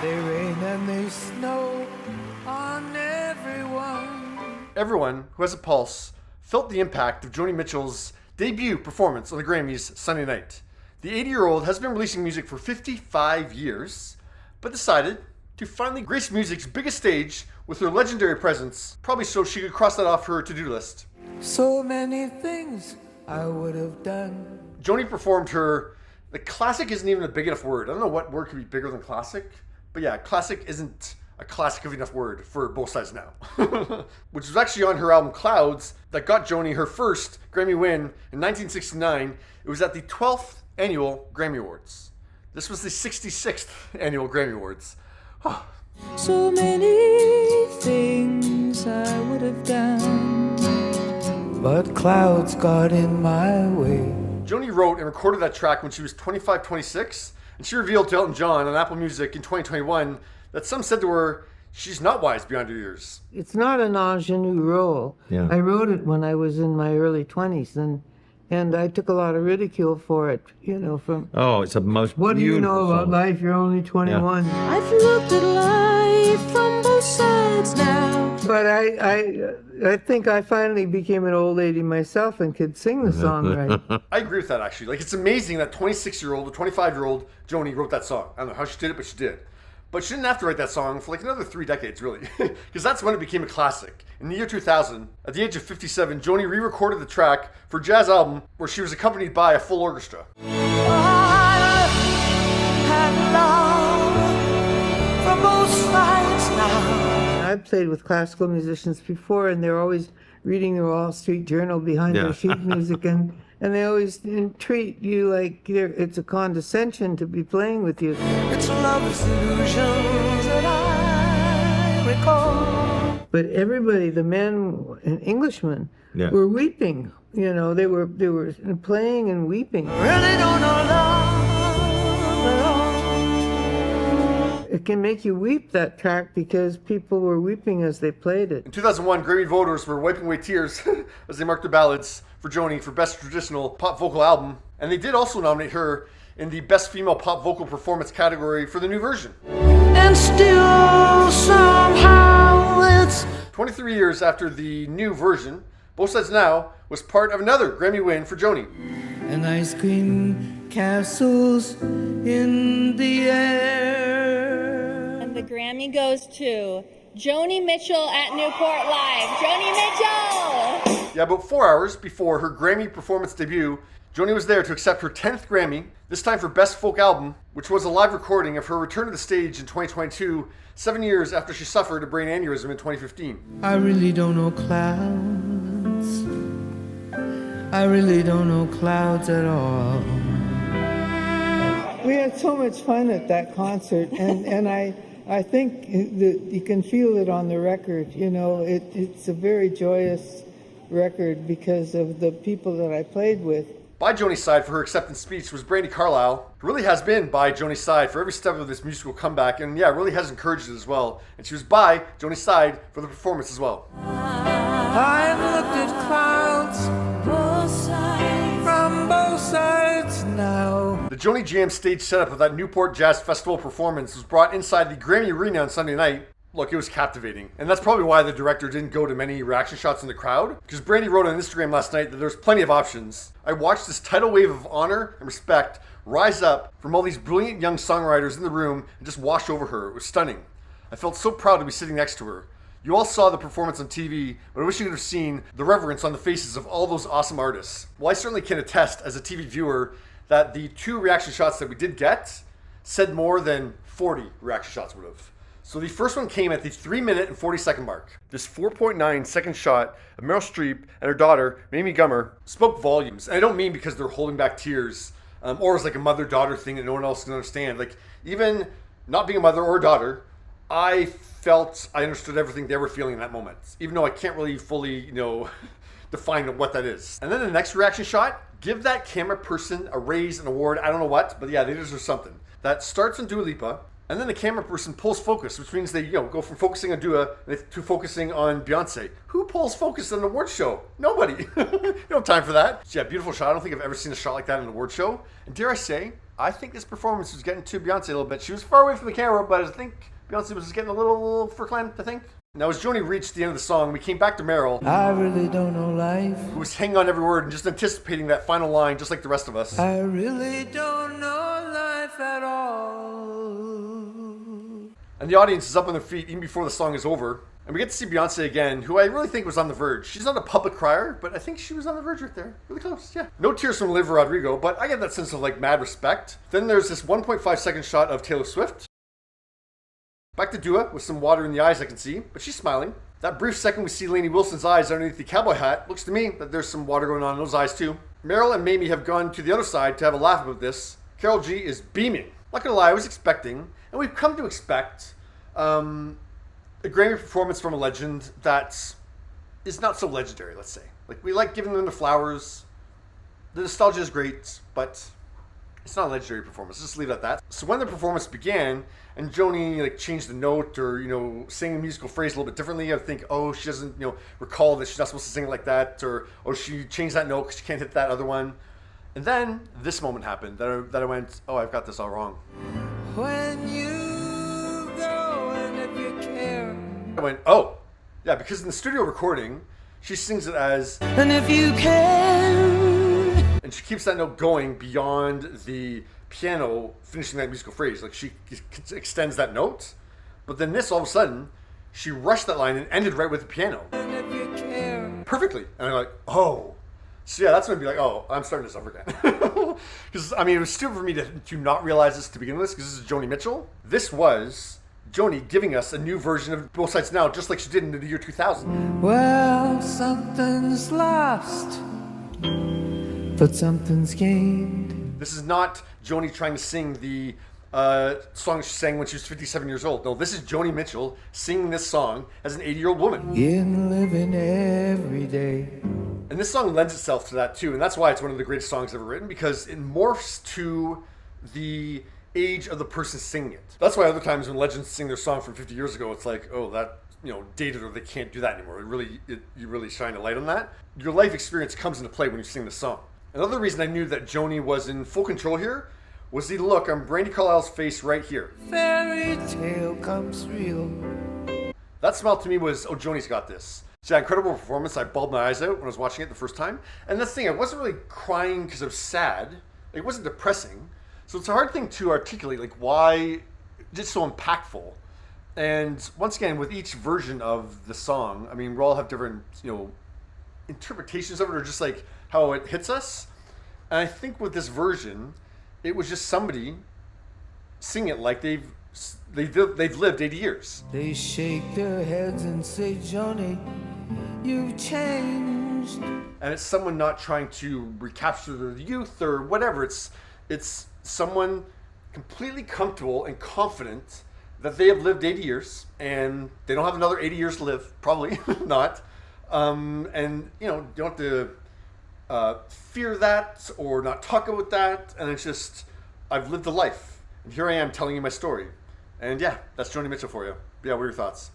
They rain and they snow on everyone. Everyone who has a pulse felt the impact of Joni Mitchell's debut performance on the Grammys Sunday night. The 80-year-old has been releasing music for 55 years, but decided to finally grace music's biggest stage with her legendary presence, probably so she could cross that off her to-do list. So many things I would have done. Joni performed the classic isn't even a big enough word. I don't know what word could be bigger than classic, but yeah, classic isn't a classic of enough word for Both Sides Now. Which was actually on her album Clouds that got Joni her first Grammy win in 1969. It was at the 12th annual Grammy Awards. This was the 66th annual Grammy Awards. So many things I would have done, but clouds got in my way. Joni wrote and recorded that track when she was 25, 26, and she revealed to Elton John on Apple Music in 2021 that some said to her, she's not wise beyond her years. It's not an ingenue role. Yeah. I wrote it when I was in my early 20s, and I took a lot of ridicule for it, from... Oh, it's a most What do you know beautiful about song. life? You're only 21. Yeah. I've looked at life from both sides now. But I think I finally became an old lady myself and could sing the song right. I agree with that, actually. Like, it's amazing that 26-year-old or 25-year-old Joni wrote that song. I don't know how she did it, but she did. But she didn't have to write that song for like another 3 decades, really. Because that's when it became a classic. In the year 2000, at the age of 57, Joni re-recorded the track for a jazz album where she was accompanied by a full orchestra. From both sides now. I've played with classical musicians before, and they're always reading the Wall Street Journal behind their sheet music, and they always treat you like it's a condescension to be playing with you. It's love's illusions that I recall. But everybody, the men and Englishmen, were weeping. They were playing and weeping. Really don't know love at all. It can make you weep, that track, because people were weeping as they played it. In 2001, Grammy voters were wiping away tears as they marked their ballots for Joni for Best Traditional Pop Vocal Album. And they did also nominate her in the Best Female Pop Vocal Performance category for the new version. And still somehow it's 23 years after the new version, Both Sides Now was part of another Grammy win for Joni. and ice cream castles in the air. And the Grammy goes to Joni Mitchell at Newport Live. Joni Mitchell! Yeah, about 4 hours before her Grammy performance debut, Joni was there to accept her 10th Grammy, this time for Best Folk Album, which was a live recording of her return to the stage in 2022, 7 years after she suffered a brain aneurysm in 2015. I really don't know clouds. I really don't know clouds at all. We had so much fun at that concert, and I think that you can feel it on the record. You know, it's a very joyous record because of the people that I played with. By Joni's side for her acceptance speech was Brandi Carlile, who really has been by Joni's side for every step of this musical comeback, and yeah, really has encouraged it as well. And she was by Joni's side for the performance as well. I've looked at clouds from both sides now. The Joni Jam stage setup of that Newport Jazz Festival performance was brought inside the Grammy Arena on Sunday night. Look, it was captivating. And that's probably why the director didn't go to many reaction shots in the crowd. Because Brandi wrote on Instagram last night that there's plenty of options. I watched this tidal wave of honor and respect rise up from all these brilliant young songwriters in the room and just wash over her. It was stunning. I felt so proud to be sitting next to her. You all saw the performance on TV, but I wish you could have seen the reverence on the faces of all those awesome artists. Well, I certainly can attest as a TV viewer that the 2 reaction shots that we did get said more than 40 reaction shots would have. So the first one came at the 3-minute and 40-second mark. This 4.9-second shot of Meryl Streep and her daughter, Mamie Gummer, spoke volumes. And I don't mean because they're holding back tears, or it's like a mother-daughter thing that no one else can understand. Like, even not being a mother or a daughter, I felt I understood everything they were feeling in that moment, even though I can't really fully, define what that is. And then the next reaction shot, give that camera person a raise, an award, I don't know what, but yeah, they deserve something. That starts on Dua Lipa, and then the camera person pulls focus, which means they go from focusing on Dua to focusing on Beyonce. Who pulls focus on an award show? Nobody. You don't have time for that. So yeah, beautiful shot. I don't think I've ever seen a shot like that in an award show. And dare I say, I think this performance was getting to Beyonce a little bit. She was far away from the camera, but I think Beyonce was getting a little verklempt, I think. Now, as Joni reached the end of the song, we came back to Meryl, I really don't know life. who was hanging on every word and just anticipating that final line, just like the rest of us. I really don't know life at all. And the audience is up on their feet even before the song is over. And we get to see Beyonce again, who I really think was on the verge. She's not a public crier, but I think she was on the verge right there. Really close, yeah. No tears from Olivia Rodrigo, but I get that sense of like mad respect. Then there's this 1.5 second shot of Taylor Swift. Back to Dua with some water in the eyes I can see, but she's smiling. That brief second we see Lainey Wilson's eyes underneath the cowboy hat, looks to me that there's some water going on in those eyes too. Meryl and Mamie have gone to the other side to have a laugh about this. Karol G is beaming. Not gonna lie, I was expecting, and we've come to expect, a Grammy performance from a legend that is not so legendary, let's say. Like, we like giving them the flowers. The nostalgia is great, but it's not a legendary performance. Just leave it at that. So when the performance began, and Joni like changed the note or, sang a musical phrase a little bit differently, I think, oh, she doesn't, recall that she's not supposed to sing it like that, or she changed that note because she can't hit that other one. And then this moment happened that I went, oh, I've got this all wrong. When you go and if you care. I went, oh, yeah, because in the studio recording, she sings it as, And if you can. and she keeps that note going beyond the piano finishing that musical phrase. Like, she extends that note, but then this, all of a sudden, she rushed that line and ended right with the piano. And if you care. Perfectly. And I'm like, oh. So yeah, that's going to be like, oh, I'm starting this over again. Because, it was stupid for me to not realize this to begin with, because this is Joni Mitchell. This was Joni giving us a new version of Both Sides Now, just like she did in the year 2000. Well, something's lost, but something's gained. This is not Joni trying to sing the song she sang when she was 57 years old. No, this is Joni Mitchell singing this song as an 80-year-old woman. In living every day. And this song lends itself to that too, and that's why it's one of the greatest songs ever written, because it morphs to the age of the person singing it. That's why other times when legends sing their song from 50 years ago, it's like, oh, that, dated, or they can't do that anymore. You really shine a light on that. Your life experience comes into play when you sing the song. Another reason I knew that Joni was in full control here was the look on Brandi Carlile's face right here. Fairy tale comes real. That smile to me was, oh, Joni's got this. So yeah, incredible performance. I bawled my eyes out when I was watching it the first time. And that's the thing, I wasn't really crying because I was sad. It wasn't depressing. So it's a hard thing to articulate, like why it's so impactful. And once again, with each version of the song, we all have different, interpretations of it, or just like how it hits us. And I think with this version, it was just somebody singing it like they've lived 80 years. They shake their heads and say, Joni, you've changed. And it's someone not trying to recapture their youth or whatever. It's someone completely comfortable and confident that they have lived 80 years and they don't have another 80 years to live. Probably not. And, you don't have to fear that or not talk about that. And it's just, I've lived a life. And here I am telling you my story. And yeah, that's Joni Mitchell for you. Yeah, what are your thoughts?